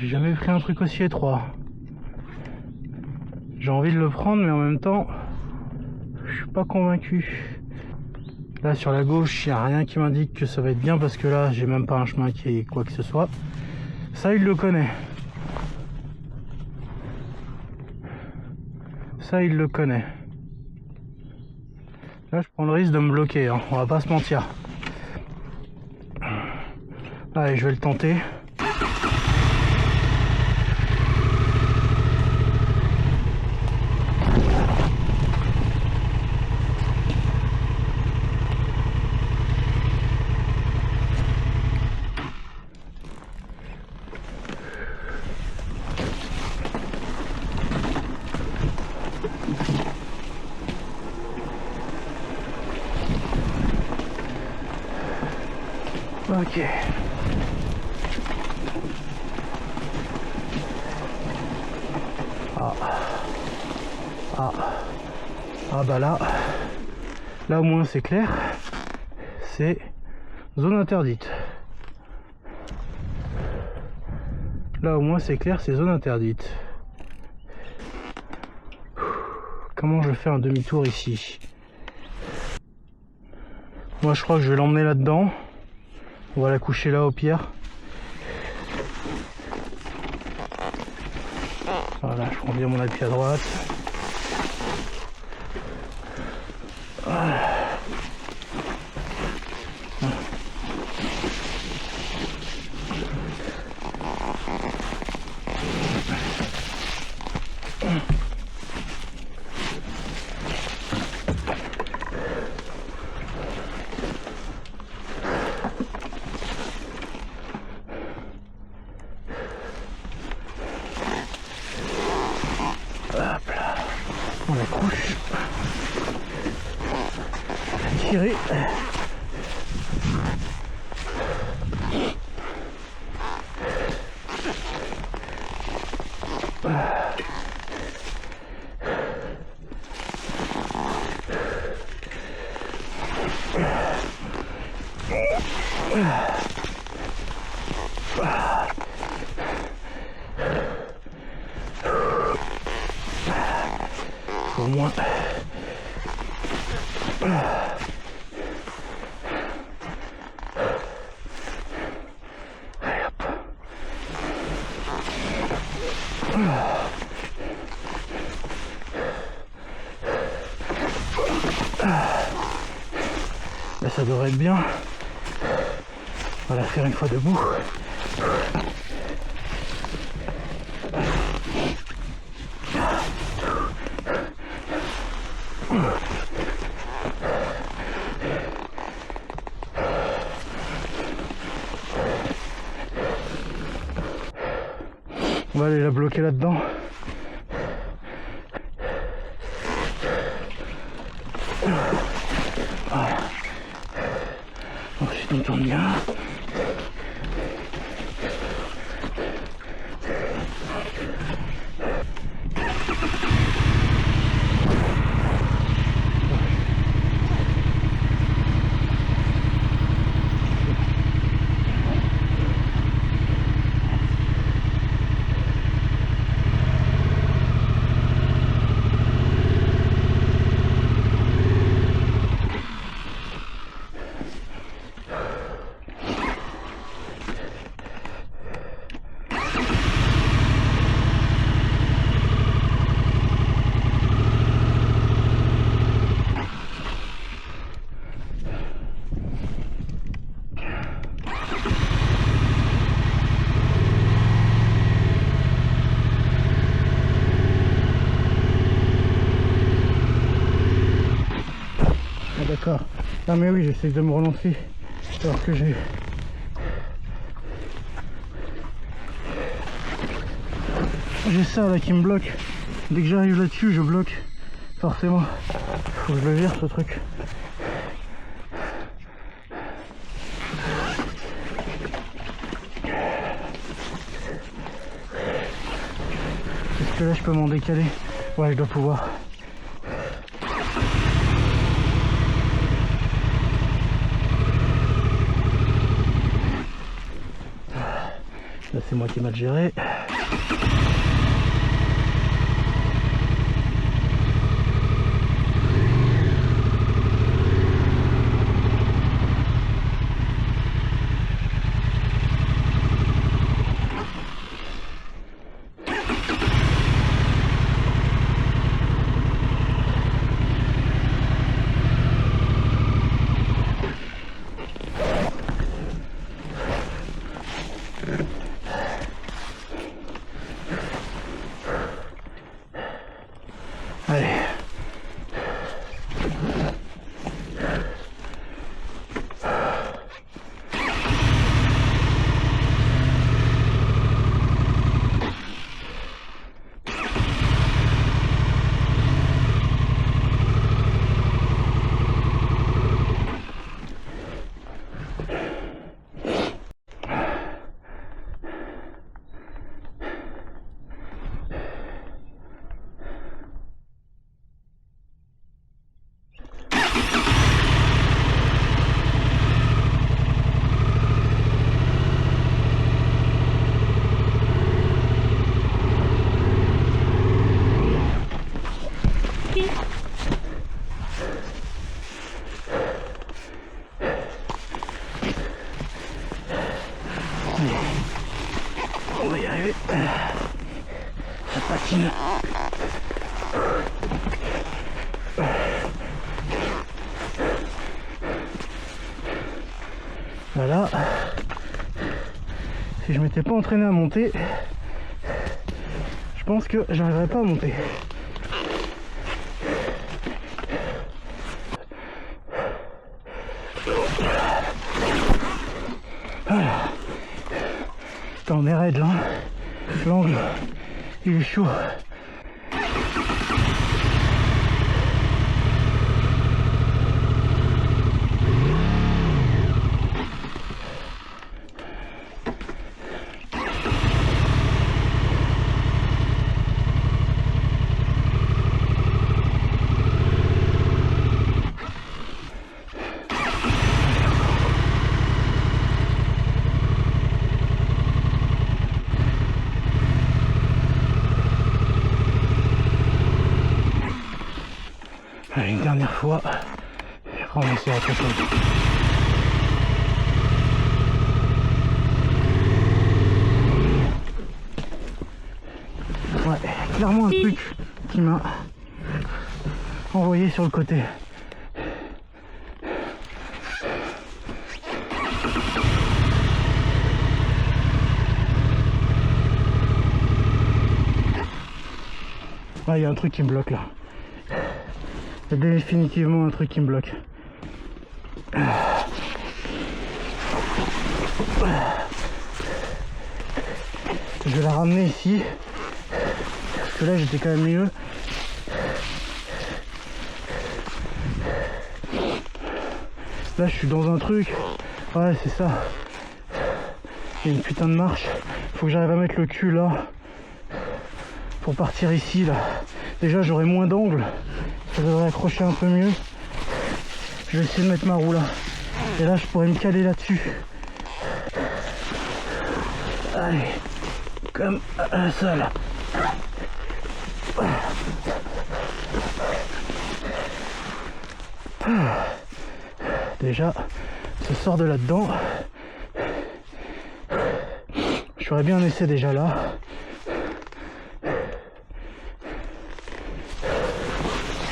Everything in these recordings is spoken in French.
J'ai jamais pris un truc aussi étroit. J'ai envie de le prendre, mais en même temps, je suis pas convaincu. Là sur la gauche, il n'y a rien qui m'indique que ça va être bien parce que là, j'ai même pas un chemin qui est quoi que ce soit. Ça, il le connaît. Ça, il le connaît. Là, je prends le risque de me bloquer, hein. On va pas se mentir. Allez, je vais le tenter. Ok. Ah bah là au moins c'est clair, c'est zone interdite. Là au moins c'est clair, c'est zone interdite. Comment je fais un demi-tour ici? Moi je crois que je vais l'emmener là-dedans. On va la coucher là au pire. Voilà, je prends bien mon appui à droite. Voilà. Hop là, on la couche. Tirer. Au moins. Allez, hop. Là, ça devrait être bien. On va la faire une fois debout. On va aller la bloquer là-dedans. Voilà. Ensuite on tourne bien. D'accord. Ah mais oui, j'essaie de me relancer alors que j'ai ça là qui me bloque. Dès que j'arrive là-dessus, je bloque. Forcément. Faut que je le vire ce truc. Est-ce que là je peux m'en décaler? Ouais, je dois pouvoir. Là c'est c'est moi qui ai mal géré. Allez. On va y arriver. Ça patine. Voilà. Si je m'étais pas entraîné à monter, je pense que j'arriverais pas à monter. Voilà. Putain, on est raide là. L'angle, il est chaud. Allez, une dernière fois, et après on essaie autre chose. Ouais, clairement un truc qui m'a envoyé sur le côté. Ah, il y a un truc qui me bloque là. Il y a définitivement un truc qui me bloque. Je vais la ramener ici. Parce que là j'étais quand même mieux. Là je suis dans un truc. Ouais, c'est ça. Il y a une putain de marche. Faut que j'arrive à mettre le cul là. Pour partir ici là. Déjà j'aurai moins d'angle. Ça devrait accrocher un peu mieux. Je vais essayer de mettre ma roue là. Et là je pourrais me caler là-dessus. Allez. Comme ça là. Déjà, ça sort de là-dedans. Je ferais bien un essai déjà là.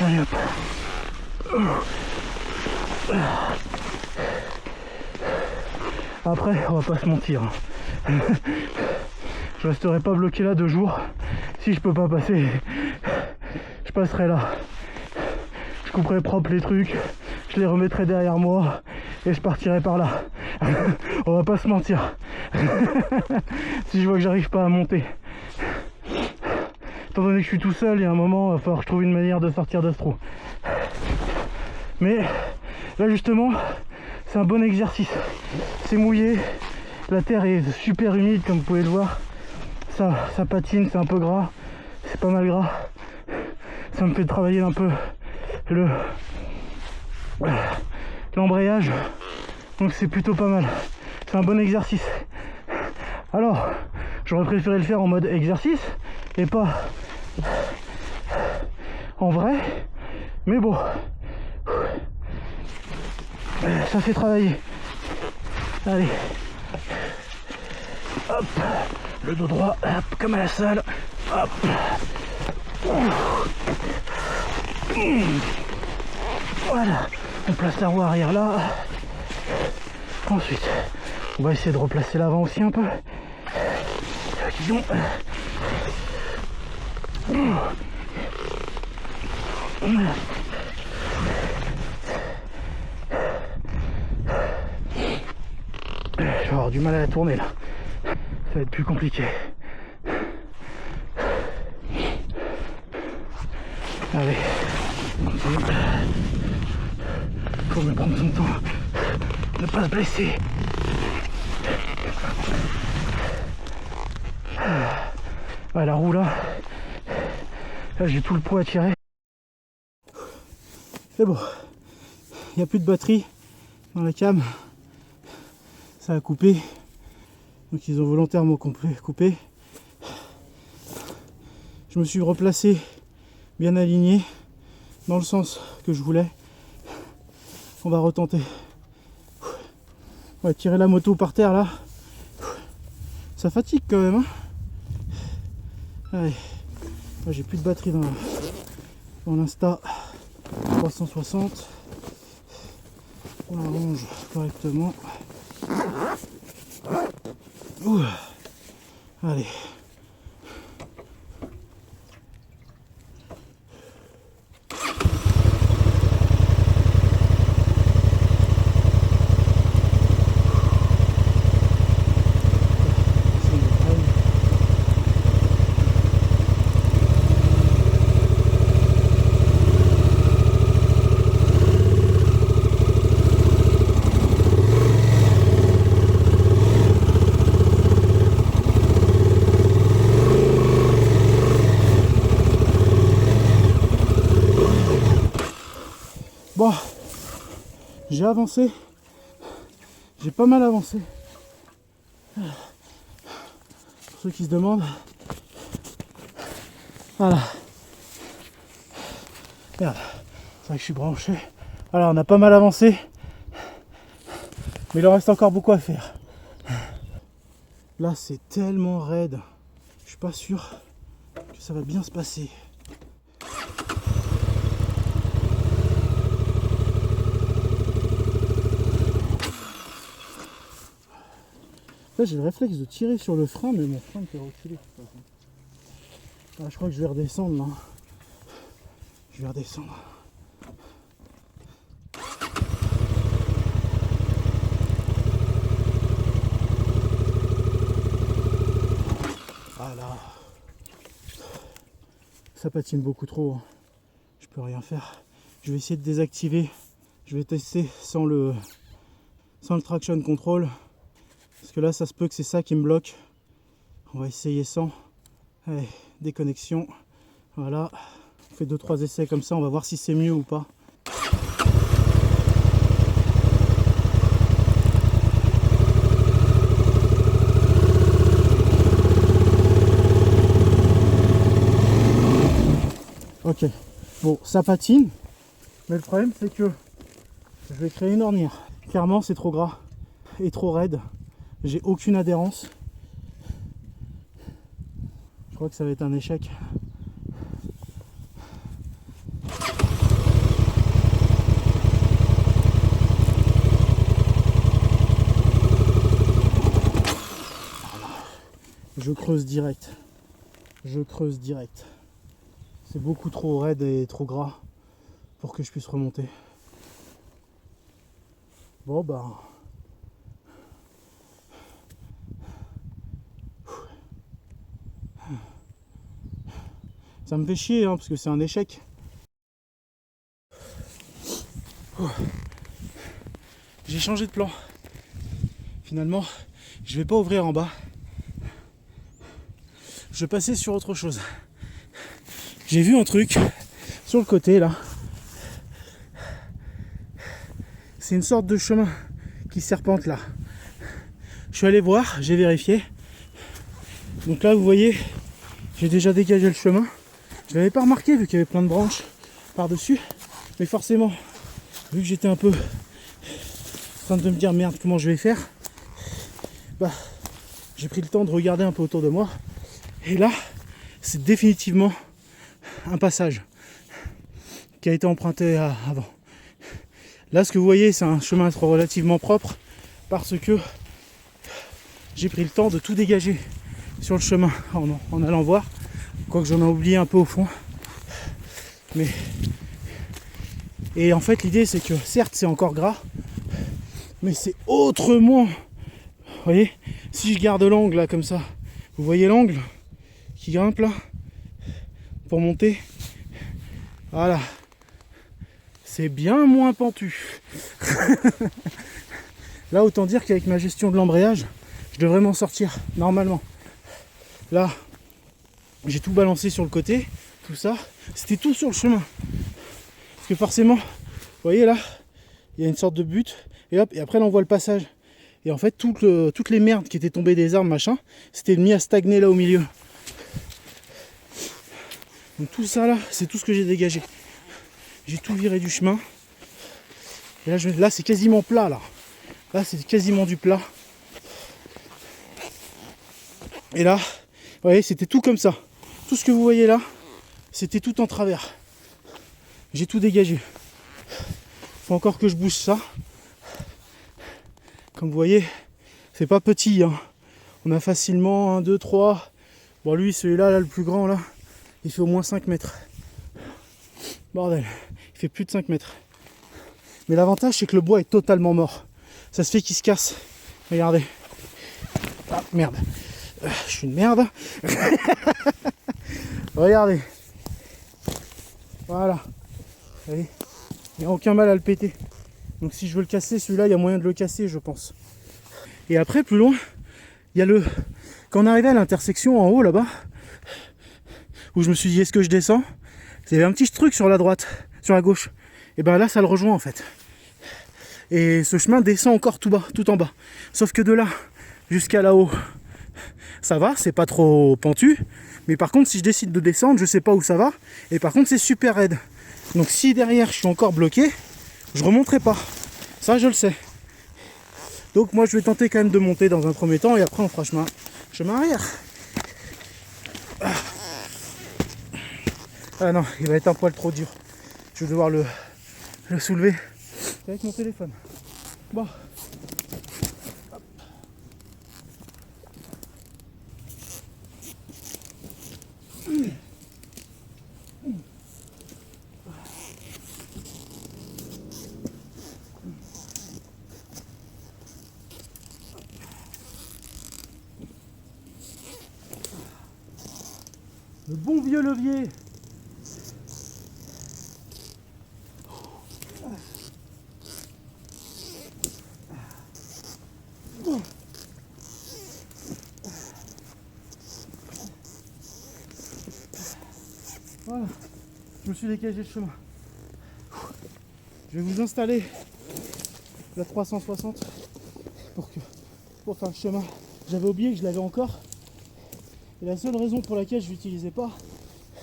Allez hop. Après, on va pas se mentir. Je resterai pas bloqué là 2 jours. Si je peux pas passer, je passerai là. Je couperai propre les trucs, je les remettrai derrière moi et je partirai par là. On va pas se mentir. Si je vois que j'arrive pas à monter. Étant donné que je suis tout seul, il y a un moment, il va falloir que je trouve une manière de sortir de ce trou. Mais là justement, c'est un bon exercice. C'est mouillé, la terre est super humide comme vous pouvez le voir. Ça patine, c'est un peu gras, c'est pas mal gras. Ça me fait travailler un peu l'embrayage, donc c'est plutôt pas mal. C'est un bon exercice. Alors, J'aurais préféré le faire en mode exercice et pas en vrai. Mais bon, ça fait travailler. Allez. Hop. Le dos droit, hop, comme à la salle. Hop. Voilà. On place la roue arrière là. Ensuite, on va essayer de replacer l'avant aussi un peu. Guidon. Je vais avoir du mal à la tourner là. Ça va être plus compliqué. Allez, continue. Faut me prendre son temps. Ne pas se blesser. Ouais, la roue là j'ai tout le poids à tirer. C'est bon, il n'y a plus de batterie dans la cam, ça a coupé, donc ils ont volontairement coupé. Je me suis replacé bien aligné dans le sens que je voulais. On va retenter. On va tirer la moto par terre là, ça fatigue quand même hein. Allez, moi j'ai plus de batterie dans l'Insta 360. On la range correctement. Ouh. Allez. Bon, j'ai avancé, j'ai pas mal avancé. Pour ceux qui se demandent, voilà. Merde, c'est vrai que je suis branché. Alors on a pas mal avancé, mais il en reste encore beaucoup à faire. Là c'est tellement raide, je suis pas sûr que ça va bien se passer. Là j'ai le réflexe de tirer sur le frein, mais mon frein me fait reculer. Ah, je crois que je vais redescendre là. Je vais redescendre. Voilà. Ça patine beaucoup trop. Je peux rien faire. Je vais essayer de désactiver. Je vais tester sans le traction control. Parce que là ça se peut que c'est ça qui me bloque. On va essayer sans. Allez, déconnexion. Voilà. On fait 2-3 essais comme ça, on va voir si c'est mieux ou pas. Ok, bon ça patine, mais le problème c'est que je vais créer une ornière. Clairement c'est trop gras et trop raide, j'ai aucune adhérence. Je crois que ça va être un échec. Je creuse direct. Je creuse direct. C'est beaucoup trop raide et trop gras pour que je puisse remonter. Bon bah. Ça me fait chier hein, parce que c'est un échec. J'ai changé de plan. Finalement, je vais pas ouvrir en bas. Je vais passer sur autre chose. J'ai vu un truc sur le côté là. C'est une sorte de chemin qui serpente là. Je suis allé voir, j'ai vérifié. Donc là vous voyez, j'ai déjà dégagé le chemin. Je l'avais pas remarqué vu qu'il y avait plein de branches par-dessus. Mais forcément, vu que j'étais un peu en train de me dire merde comment je vais faire, bah j'ai pris le temps de regarder un peu autour de moi. Et là, c'est définitivement un passage qui a été emprunté avant. Là, ce que vous voyez, c'est un chemin relativement propre parce que j'ai pris le temps de tout dégager sur le chemin en allant voir. Quoique j'en ai oublié un peu au fond. Mais... Et en fait, l'idée, c'est que certes, c'est encore gras, mais c'est autrement. Vous voyez, si je garde l'angle là comme ça, vous voyez l'angle qui grimpe là pour monter. Voilà. C'est bien moins pentu. Là, autant dire qu'avec ma gestion de l'embrayage, je devrais m'en sortir normalement. Là, j'ai tout balancé sur le côté, tout ça. C'était tout sur le chemin. Parce que forcément, vous voyez là, il y a une sorte de butte. Et hop, et après là on voit le passage. Et en fait, toutes les merdes qui étaient tombées des arbres, machin, c'était mis à stagner là au milieu. Donc tout ça là, c'est tout ce que j'ai dégagé. J'ai tout viré du chemin. Et là, là c'est quasiment plat là. Là c'est quasiment du plat. Et là, vous voyez, c'était tout comme ça. Tout ce que vous voyez là, c'était tout en travers. J'ai tout dégagé. Faut encore que je bouge ça. Comme vous voyez, c'est pas petit. Hein. On a facilement 1, 2, 3. Bon, lui, celui-là, là, le plus grand, là, il fait au moins 5 mètres. Bordel, il fait plus de 5 mètres. Mais l'avantage, c'est que le bois est totalement mort. Ça se fait qu'il se casse. Regardez. Ah, merde. Je suis une merde. Regardez. Voilà. Vous voyez, il n'y a aucun mal à le péter. Donc si je veux le casser, celui-là, il y a moyen de le casser, je pense. Et après, plus loin, il y a le... Quand on arrivait à l'intersection en haut, là-bas, où je me suis dit, est-ce que je descends? Il y avait un petit truc sur la droite, sur la gauche. Et ben là, ça le rejoint en fait. Et ce chemin descend encore tout bas, tout en bas. Sauf que de là jusqu'à là-haut, ça va, c'est pas trop pentu. Mais par contre, si je décide de descendre, je sais pas où ça va. Et par contre, c'est super raide. Donc si derrière, je suis encore bloqué, je remonterai pas. Ça, je le sais. Donc moi, je vais tenter quand même de monter dans un premier temps. Et après, on fera chemin arrière. Ah non, il va être un poil trop dur. Je vais devoir le soulever avec mon téléphone. Bon. Le bon vieux levier. Voilà, je me suis dégagé le chemin. Je vais vous installer la 360 pour faire le chemin. J'avais oublié que je l'avais encore. Et la seule raison pour laquelle je ne l'utilisais pas,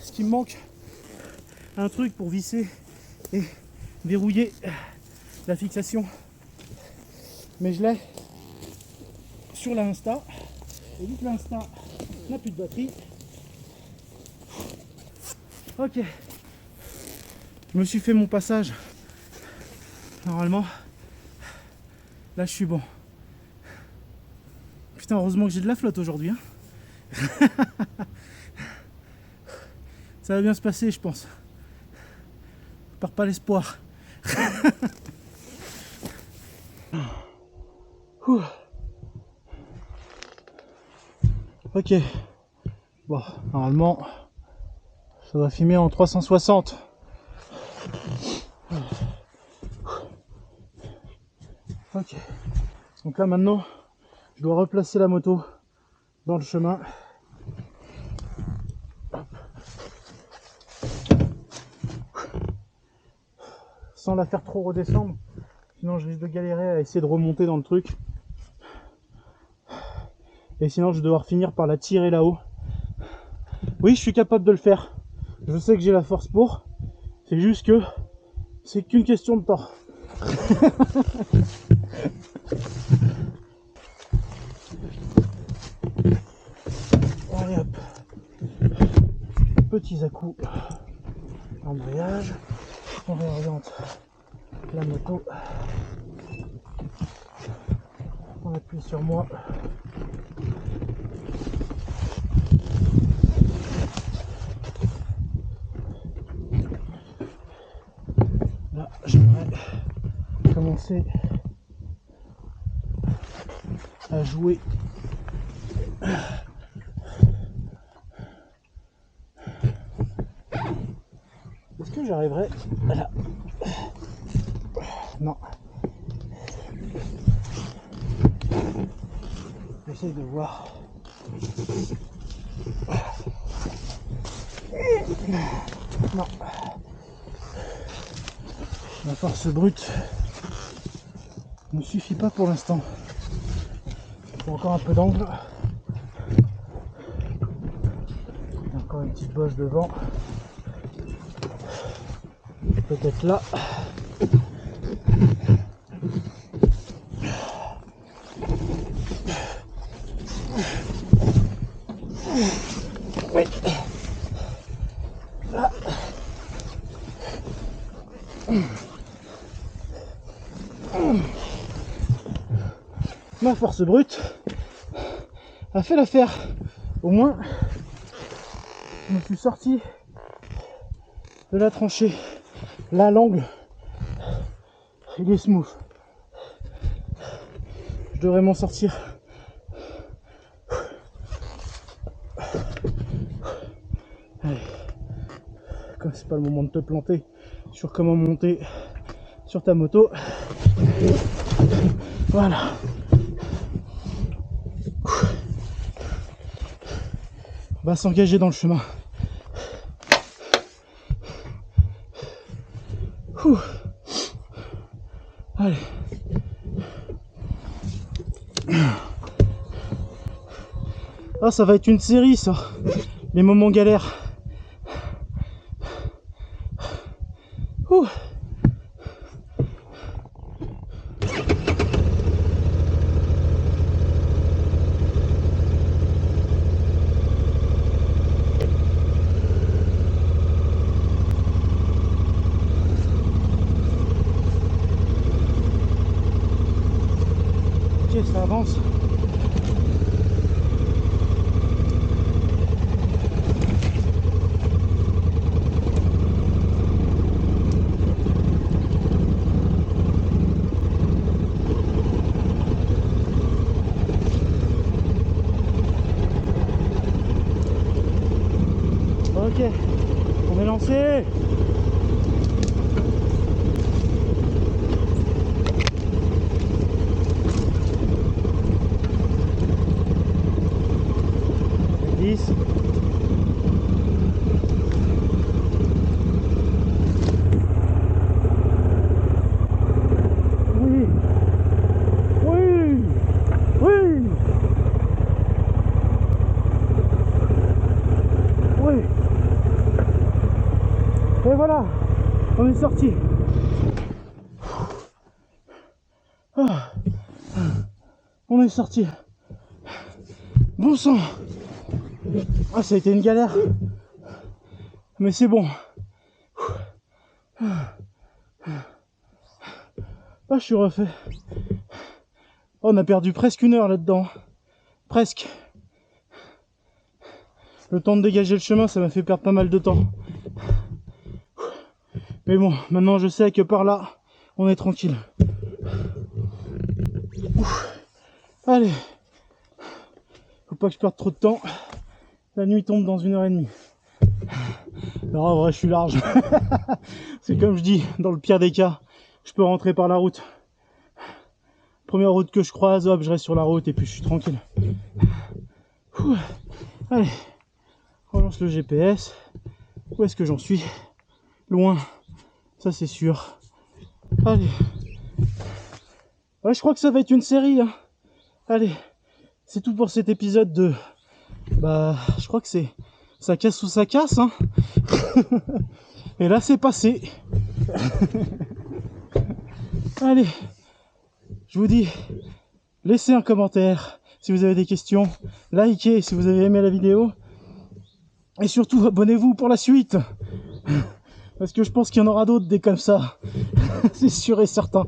c'est qu'il me manque un truc pour visser et verrouiller la fixation. Mais je l'ai sur l'Insta. Et vu que l'Insta n'a plus de batterie, ok, je me suis fait mon passage. Normalement, là je suis bon. Putain, heureusement que j'ai de la flotte aujourd'hui. Hein. Ça va bien se passer, je pense. Je perds pas l'espoir. Ok. Bon, normalement, ça va filmer en 360. Ok. Donc là maintenant, je dois replacer la moto dans le chemin. Sans la faire trop redescendre. Sinon je risque de galérer à essayer de remonter dans le truc. Et sinon je vais devoir finir par la tirer là-haut. Oui, je suis capable de le faire. Je sais que j'ai la force pour. C'est juste que c'est qu'une question de temps. Allez hop. Petits à-coups. Embrayage. On réoriente la moto. On appuie sur moi. Là, j'aimerais commencer à jouer. Est-ce que j'arriverai à la... Non. J'essaye de voir. Non. La force brute ne suffit pas pour l'instant. Il faut encore un peu d'angle. Encore une petite bosse devant. Peut-être là. Oui. Là. Ma force brute a fait l'affaire. Au moins, je me suis sorti de la tranchée. Là, l'angle, il est smooth. Je devrais m'en sortir. Allez. Comme c'est pas le moment de te planter sur comment monter sur ta moto. Voilà. On va s'engager dans le chemin. Allez. Ah, ça va être une série, ça. Les moments galères. Ouh. Ok, ça avance. Ok, on est lancé. Oui. Oui. Oui. Oui. Et voilà, on est sorti. Ah. On est sorti. Bon sang. Ah, ça a été une galère. Mais c'est bon. Ah, je suis refait. Oh, on a perdu presque une heure là-dedans. Presque. Le temps de dégager le chemin, ça m'a fait perdre pas mal de temps. Mais bon, maintenant je sais que par là, on est tranquille. Allez. Faut pas que je perde trop de temps. La nuit tombe dans 1h30. Alors en vrai, je suis large. C'est comme je dis, dans le pire des cas, je peux rentrer par la route. Première route que je croise, hop, je reste sur la route et puis je suis tranquille. Ouh. Allez, on lance le GPS. Où est-ce que j'en suis? Loin, ça c'est sûr. Allez. Ouais, je crois que ça va être une série. Hein. Allez, c'est tout pour cet épisode de... Bah, je crois que c'est... Ça casse ou ça casse, hein. Et là, c'est passé. Allez, je vous dis, laissez un commentaire si vous avez des questions, likez si vous avez aimé la vidéo, et surtout, abonnez-vous pour la suite. Parce que je pense qu'il y en aura d'autres des comme ça. C'est sûr et certain.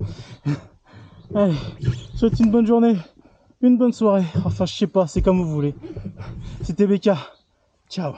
Allez, je vous souhaite une bonne journée, une bonne soirée. Enfin, je sais pas, c'est comme vous voulez. C'était BK. Ciao.